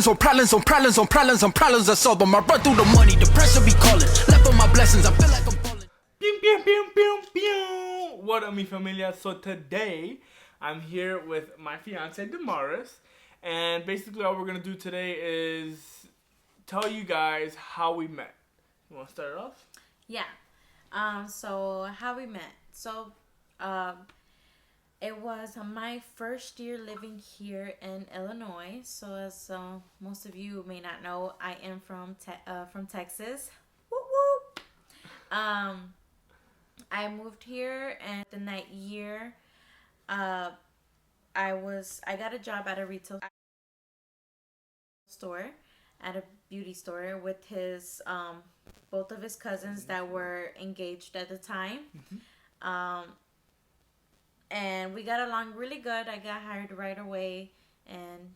problems on problems on problems on problems on problems I solve them. I run through the money, the pressure be calling. Left on my blessings, I feel like I'm falling. Pew, pew, pew, pew, pew. What up, mi familia? So today, I'm here with my fiance, Damaris. And basically all we're going to do today is tell you guys how we met. You want to start it off? Yeah. So how we met. So, it was my first year living here in Illinois. So as most of you may not know, I am from Texas. Woo woo. I moved here, and in that year, I got a job at a retail store, at a beauty store with his both of his cousins that were engaged at the time. Mm-hmm. And we got along really good. I got hired right away, and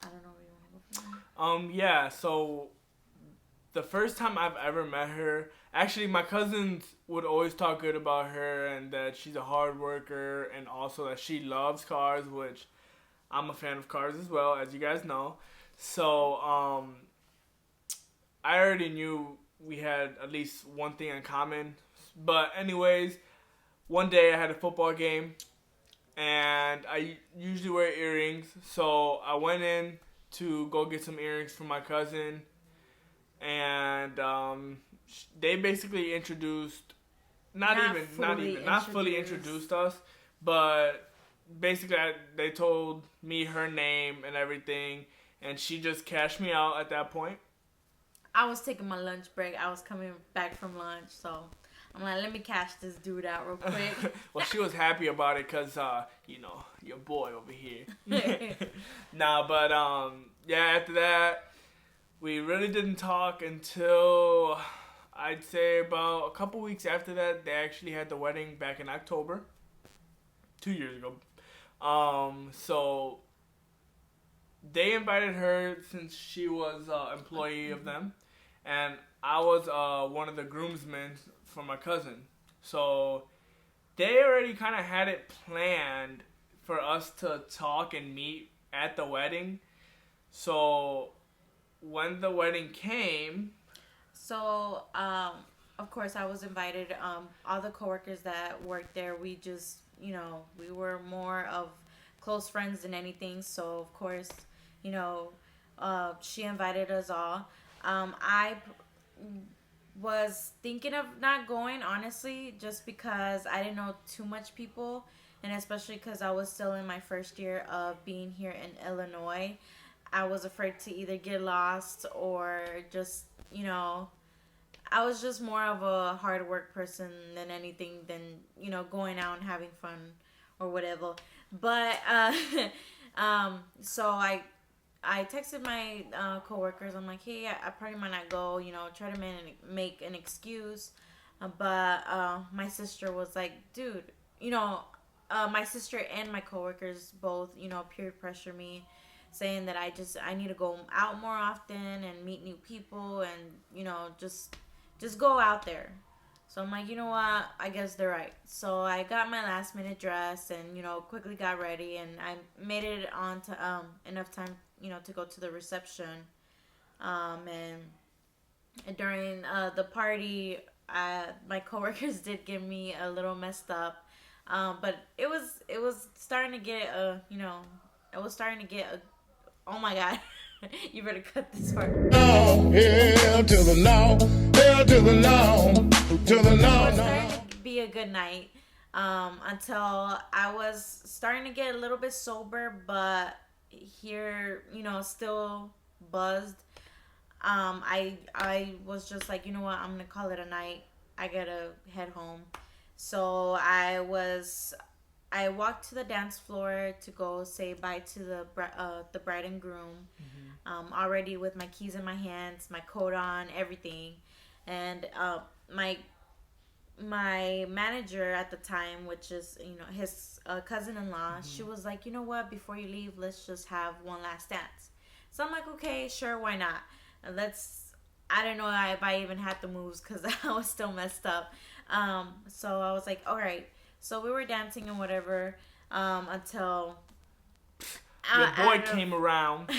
I don't know where you want to go from there. Yeah, so the first time I've ever met her, actually my cousins would always talk good about her and that she's a hard worker and also that she loves cars, which I'm a fan of cars as well, as you guys know. So, I already knew we had at least one thing in common. But anyways, one day I had a football game, and I usually wear earrings. So I went in to go get some earrings for my cousin, and they basically introduced, not fully introduced us, but basically they told me her name and everything, and she just cashed me out at that point. I was taking my lunch break. I was coming back from lunch, so I'm like, let me cash this dude out real quick. Well, she was happy about it because, your boy over here. But after that, we really didn't talk until, I'd say about a couple weeks after that. They actually had the wedding back in October, 2 years ago. So they invited her since she was an employee of them, and I was one of the groomsmen for my cousin. So they already kind of had it planned for us to talk and meet at the wedding. So when the wedding came... So, of course, I was invited. All the coworkers that worked there, we just, we were more of close friends than anything. So, of course, she invited us all. I was thinking of not going, honestly, just because I didn't know too much people, and especially because I was still in my first year of being here in Illinois. I was afraid to either get lost or just, I was just more of a hard work person than anything than, going out and having fun or whatever. But, so I texted my coworkers. I'm like, hey, I probably might not go, try to make an excuse. But my sister was like, dude, my sister and my coworkers both, peer pressure me, saying that I need to go out more often and meet new people and, just go out there. So I'm like, you know what? I guess they're right. So I got my last minute dress and, quickly got ready, and I made it on to enough time, to go to the reception. And during the party, my coworkers did get me a little messed up. But it was starting to get oh my God. You better cut this part. No, hell to the no, hell to the no, to the no. It was starting to be a good night until I was starting to get a little bit sober, but here, still buzzed. I was just like, you know what, I'm gonna call it a night. I gotta head home. So I walked to the dance floor to go say bye to the bride and groom. Already with my keys in my hands, my coat on, everything, and my manager at the time, which is his cousin-in-law, she was like, you know what, before you leave, let's just have one last dance. So I'm like, okay, sure, why not? I don't know if I even had the moves because I was still messed up. So I was like, all right. So we were dancing and whatever until your boy out of- came around.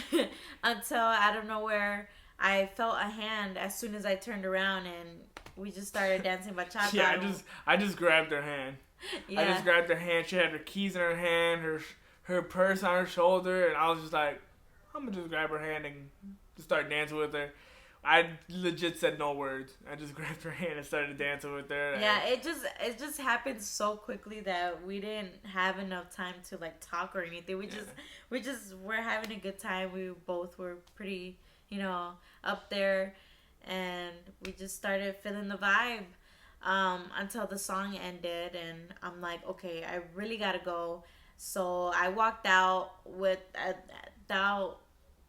until out of nowhere, I felt a hand as soon as I turned around, and we just started dancing bachata. Yeah, I just grabbed her hand. Yeah. I just grabbed her hand. She had her keys in her hand, her purse on her shoulder, and I was just like, I'm gonna just grab her hand and just start dancing with her. I legit said no words. I just grabbed her hand and started dancing with her. Yeah, it just happened so quickly that we didn't have enough time to like talk or anything. We just were having a good time. We both were pretty, up there, and we just started feeling the vibe until the song ended, and I'm like, okay, I really gotta go. So I walked out without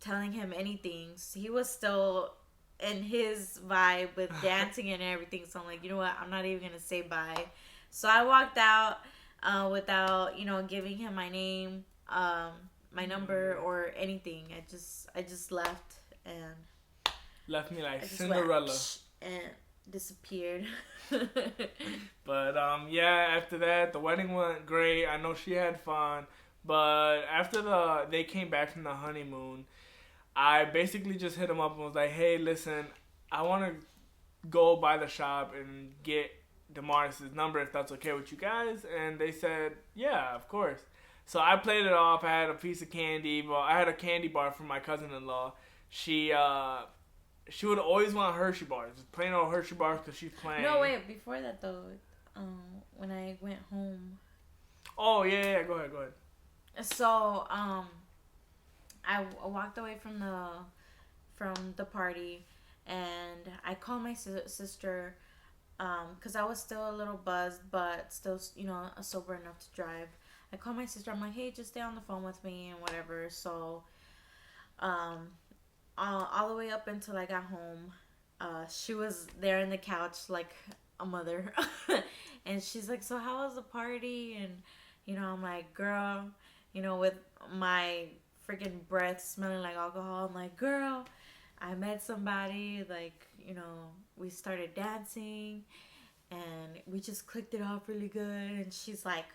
telling him anything. So he was still in his vibe with dancing and everything. So I'm like, you know what? I'm not even gonna say bye. So I walked out without, giving him my name, my number, or anything. I just left, and left me like I just Cinderella. went, and disappeared. But yeah, after that the wedding went great. I know she had fun, but after they came back from the honeymoon, I basically just hit him up and was like, hey, listen, I want to go by the shop and get Damaris's number if that's okay with you guys. And they said, yeah, of course. So I played it off. I had a piece of candy. Well, I had a candy bar from my cousin-in-law. She would always want Hershey bars, just plain old Hershey bars, because she's playing. No, wait, before that though, when I went home. Oh, yeah, go ahead. So, I walked away from the party, and I called my sister, because I was still a little buzzed, but still, sober enough to drive. I called my sister. I'm like, hey, just stay on the phone with me and whatever. So, all the way up until I got home, she was there in the couch like a mother, and she's like, so how was the party? And I'm like, girl, with my freaking breath smelling like alcohol, I'm like, girl, I met somebody, like, we started dancing and we just clicked it off really good. And she's like,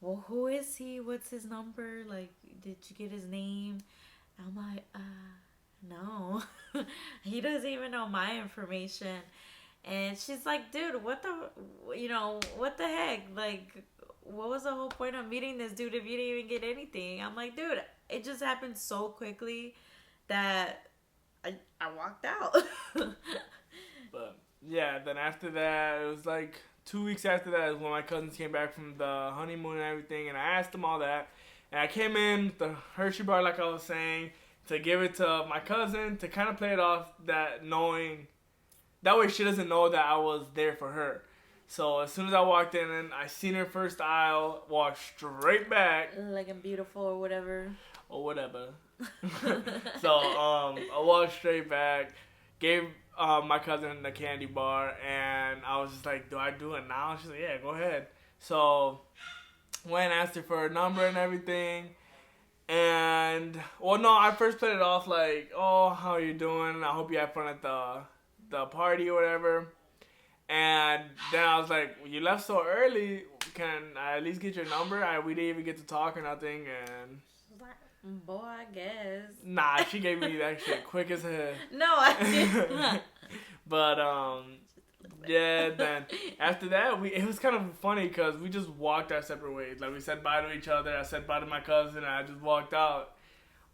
well, who is he? What's his number? Like, did you get his name? I'm like, no. He doesn't even know my information. And she's like, dude, what the heck? Like, what was the whole point of meeting this dude if you didn't even get anything? I'm like, dude, it just happened so quickly that I walked out. But yeah, then after that, it was like 2 weeks after that is when my cousins came back from the honeymoon and everything, and I asked them all that. And I came in with the Hershey bar, like I was saying, to give it to my cousin, to kind of play it off that knowing, that way she doesn't know that I was there for her. So as soon as I walked in and I seen her first aisle, walked straight back. Like I'm beautiful or whatever. Or whatever. So I walked straight back, gave my cousin the candy bar, and I was just like, do I do it now? She's like, yeah, go ahead. So went and asked her for her number and everything. And, well, no, I first played it off like, oh, how are you doing? I hope you had fun at the party or whatever. And then I was like, well, you left so early. Can I at least get your number? We didn't even get to talk or nothing. And boy, I guess. Nah, she gave me that shit quick as hell. No, I didn't. But, yeah, then after that, it was kind of funny because we just walked our separate ways. Like, we said bye to each other. I said bye to my cousin, and I just walked out.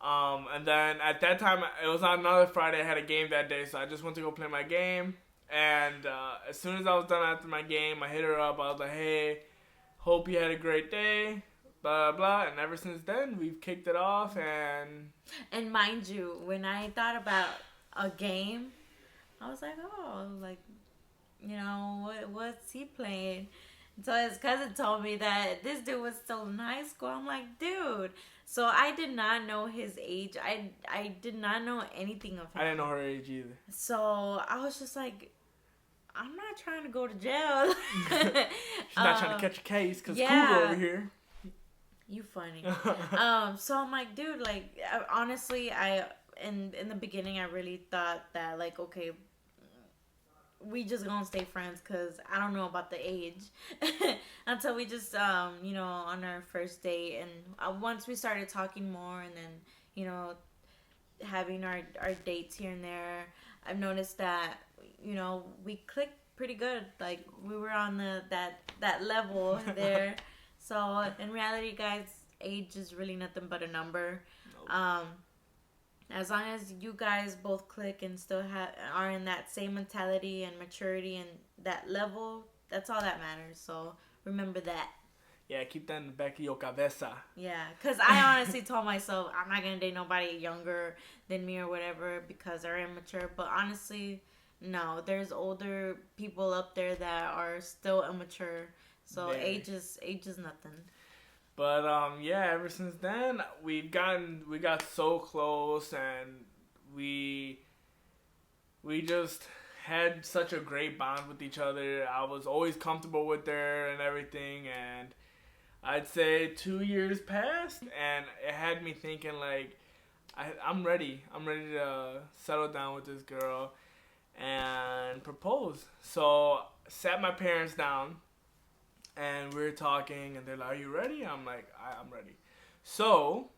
And then at that time, it was on another Friday. I had a game that day, so I just went to go play my game. And as soon as I was done after my game, I hit her up. I was like, hey, hope you had a great day, blah, blah, blah. And ever since then, we've kicked it off. And mind you, when I thought about a game, I was like, oh, like, what's he playing? So his cousin told me that this dude was still in high school. I'm like, dude. So I did not know his age. I did not know anything of him. I didn't know her age either. So I was just like, I'm not trying to go to jail. She's not trying to catch a case because yeah. Cougar over here. You funny. So I'm like, dude, like, honestly, in the beginning, I really thought that, like, okay, we just gonna stay friends because I don't know about the age until we just you know, on our first date, and once we started talking more, and then, you know, having our dates here and there, I've noticed that, you know, we clicked pretty good. Like, we were on that level there. So in reality, guys, age is really nothing but a number. Nope. As long as you guys both click and still are in that same mentality and maturity and that level, that's all that matters. So remember that. Yeah, keep that in the back of your cabeza. Yeah, because I honestly told myself I'm not going to date nobody younger than me or whatever because they're immature. But honestly, no, there's older people up there that are still immature. So age is nothing. But yeah, ever since then we got so close, and we just had such a great bond with each other. I was always comfortable with her and everything, and I'd say 2 years passed, and it had me thinking like, I'm ready to settle down with this girl and propose. So sat my parents down. And we were talking, and they're like, "Are you ready?" I'm like, "I'm ready." So,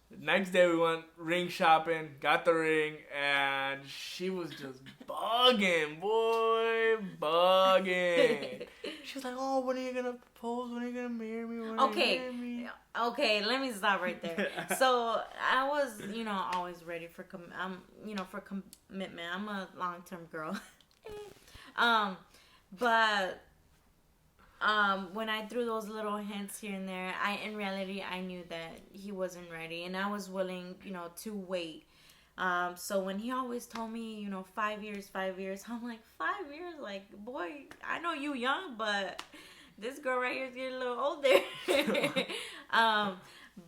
the next day we went ring shopping, got the ring, and she was just bugging, boy, bugging. She was like, "Oh, when are you gonna propose? When are you gonna marry me? When are you gonna marry me?" Okay, let me stop right there. So I was, you know, always ready for for commitment. I'm a long-term girl. But when I threw those little hints here and there, in reality, I knew that he wasn't ready, and I was willing, you know, to wait. So when he always told me, you know, 5 years, I'm like, 5 years? Like, boy, I know you young, but this girl right here is getting a little older.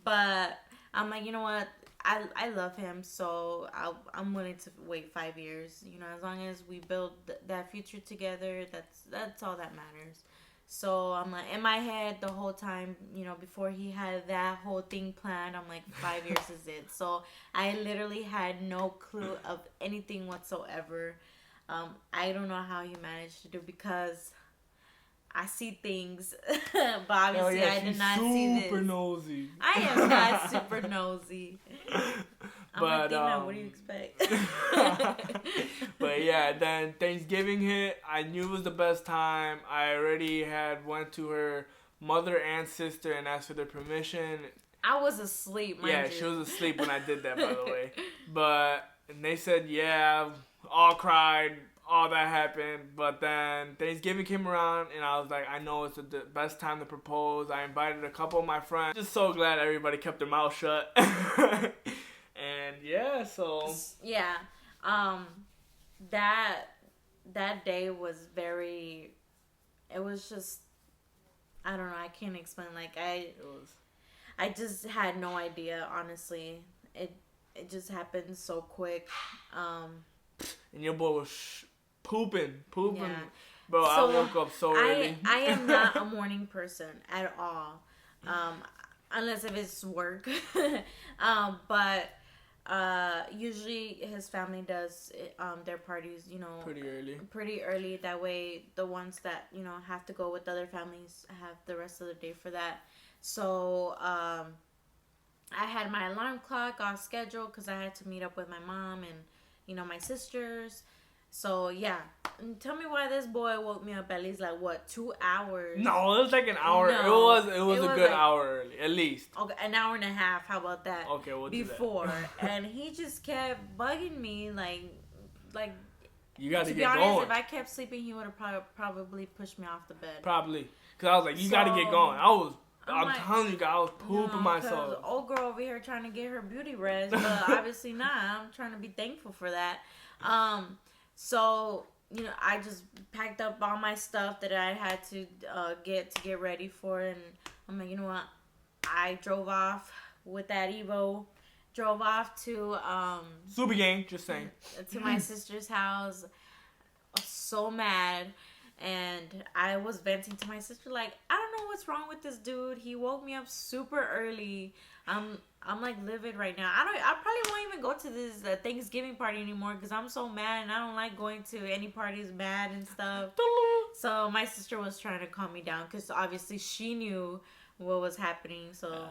But I'm like, you know what? I love him, so I'm willing to wait 5 years. You know, as long as we build that future together, that's all that matters. So I'm like, in my head the whole time, you know, before he had that whole thing planned, I'm like, 5 years is it. So I literally had no clue of anything whatsoever. I don't know how he managed to do, because I see things, but obviously I did not see this. Super nosy. I am not super nosy. But what do you expect? But yeah, then Thanksgiving hit. I knew it was the best time. I already had went to her mother and sister and asked for their permission. I was asleep, mind you. She was asleep when I did that, by the way. But they said, yeah, all cried, all that happened. But then Thanksgiving came around, and I was like, I know it's the best time to propose. I invited a couple of my friends. Just so glad everybody kept their mouth shut. And yeah, so yeah, that day was very. It was just, I don't know. I can't explain. Like I just had no idea. Honestly, it just happened so quick. And your boy was pooping. Yeah. Bro, So I woke up so early. I am not a morning person at all, unless if it's work. But usually his family does their parties, you know, pretty early. That way, the ones that, you know, have to go with other families have the rest of the day for that. So I had my alarm clock on schedule because I had to meet up with my mom and, you know, my sisters. So yeah, and tell me why this boy woke me up at least like what, 2 hours? No, it was like an hour. No, it was a good hour early, at least. Okay, an hour and a half. How about that? Okay, we'll before, do that. And he just kept bugging me like. You got to be get honest, going. If I kept sleeping, he would have probably pushed me off the bed. Probably, cause I was like, you got to get going. I'm telling you guys, I was pooping myself. Old girl over here trying to get her beauty rest, but obviously not. I'm trying to be thankful for that. So, you know, I just packed up all my stuff that I had to get ready for, and I'm like, you know what? I drove off with that Evo, drove off to Super Gang, just saying, to my sister's house. I was so mad, and I was venting to my sister like, I don't know what's wrong with this dude. He woke me up super early. I'm like livid right now. I probably won't even go to this Thanksgiving party anymore because I'm so mad and I don't like going to any parties mad and stuff. So my sister was trying to calm me down because obviously she knew what was happening. So,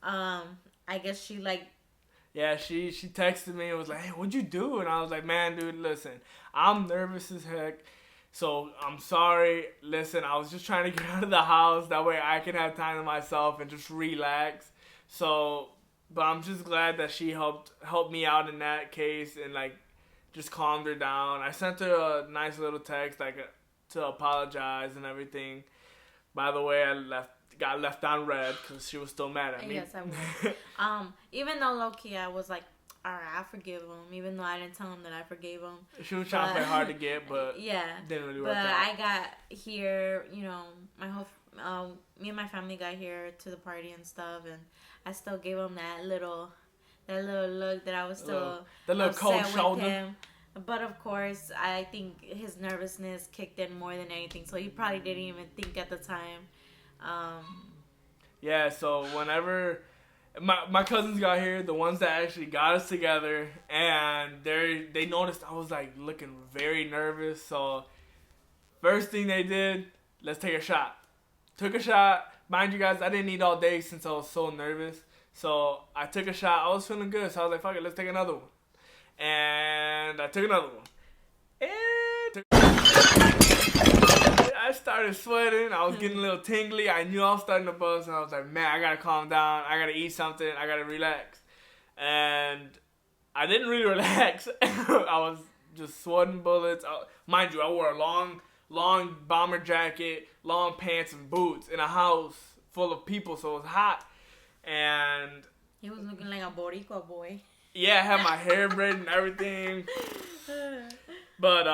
I guess she like. Yeah, she texted me and was like, "Hey, what'd you do?" And I was like, "Man, dude, listen, I'm nervous as heck. So I'm sorry. Listen, I was just trying to get out of the house. That way I can have time to myself and just relax. So, but I'm just glad that she helped me out in that case and like just calmed her down. I sent her a nice little text like to apologize and everything. By the way, I got left on red because she was still mad at me. Yes, I was. Even though low-key I was like, alright, I forgive him, even though I didn't tell him that I forgave him. She was trying to play hard to get, but yeah, didn't really work but out. I got here, you know, my whole, me and my family got here to the party and stuff, and I still gave him that little look that I was still the little cold upset with shoulder. him. But of course, I think his nervousness kicked in more than anything, so he probably didn't even think at the time. Yeah, so whenever my cousins got here, the ones that actually got us together, and they noticed I was like looking very nervous. So first thing they did, let's take a shot. Took a shot. Mind you guys, I didn't eat all day since I was so nervous. So I took a shot. I was feeling good, so I was like, fuck it, let's take another one. And I took another one. And I started sweating. I was getting a little tingly. I knew I was starting to buzz, and I was like, man, I gotta calm down. I gotta eat something. I gotta relax. And I didn't really relax. I was just sweating bullets. Mind you, I wore a long bomber jacket, long pants, and boots in a house full of people, so it was hot. And He was looking like a Boricua boy. yeah, I had my hair braided and everything. But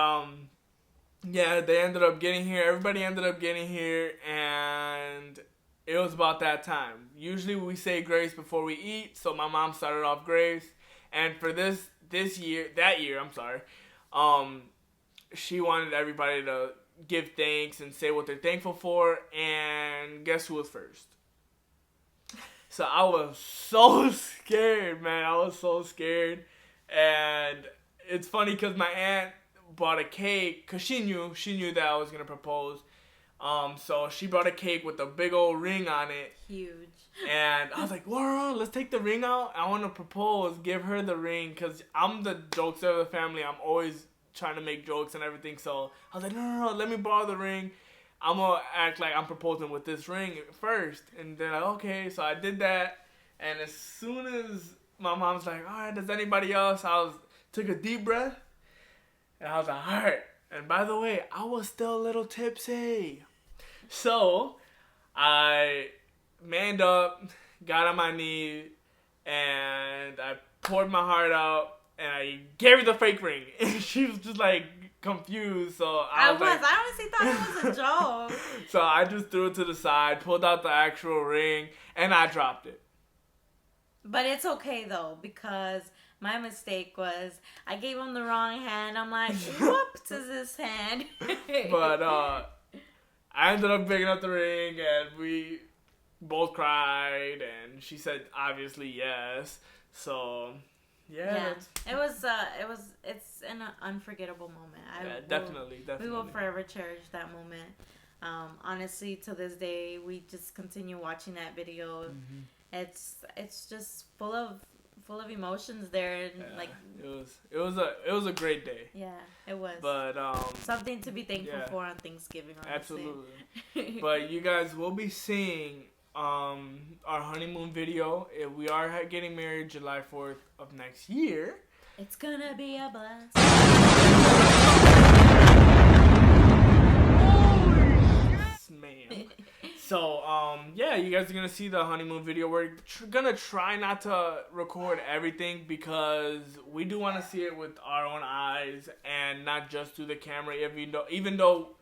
yeah, they ended up getting here. Everybody ended up getting here, and it was about that time. Usually we say grace before we eat, so my mom started off grace. And for that year, she wanted everybody to give thanks and say what they're thankful for. And guess who was first? So I was so scared, man. I was so scared. And it's funny because my aunt bought a cake because she knew that I was going to propose. So she brought a cake with a big old ring on it. Huge. And I was like, Laura, let's take the ring out. I want to propose. Give her the ring because I'm the jokester of the family. I'm always trying to make jokes and everything. So I was like, no, let me borrow the ring. I'm going to act like I'm proposing with this ring first. And they're like, okay. So I did that. And as soon as my mom's like, all right, does anybody else? Took a deep breath. And I was like, all right. And by the way, I was still a little tipsy. So I manned up, got on my knee, and I poured my heart out. And I gave her the fake ring. And she was just like confused. So I honestly thought it was a joke. So I just threw it to the side, pulled out the actual ring, and I dropped it. But it's okay though, because my mistake was I gave him the wrong hand. I'm like, whoops, is this hand? But I ended up picking up the ring, and we both cried, and she said obviously yes. So yeah. It's an unforgettable moment. Definitely. We will forever cherish that moment. Honestly, to this day, we just continue watching that video. Mm-hmm. It's just full of emotions there, and like it was a great day. Yeah, it was. But something to be thankful for on Thanksgiving. Honestly. Absolutely. But you guys will be seeing our honeymoon video. We are getting married July 4th of next year. It's gonna be a blast. Yes, ma'am. So, yeah, you guys are going to see the honeymoon video. We're going to try not to record everything because we do want to see it with our own eyes and not just through the camera, even though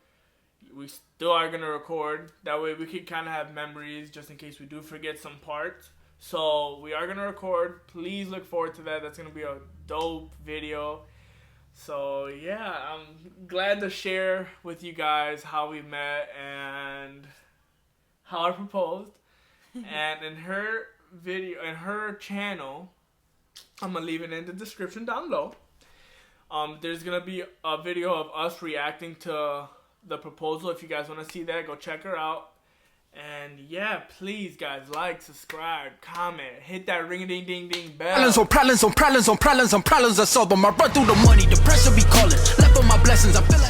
we still are going to record. That way we can kind of have memories just in case we do forget some parts. So, we are going to record. Please look forward to that. That's going to be a dope video. So, yeah, I'm glad to share with you guys how we met and how I proposed. And in her video and her channel. I'm gonna leave it in the description down below. There's gonna be a video of us reacting to the proposal. If you guys want to see that, go check her out. And yeah, please guys, like, subscribe, comment, hit that ring-a-ding-ding-ding bell. Problems on problems on problems on problems on problems I solve them. I run through the money, the pressure be calling. Left on my blessings, I feel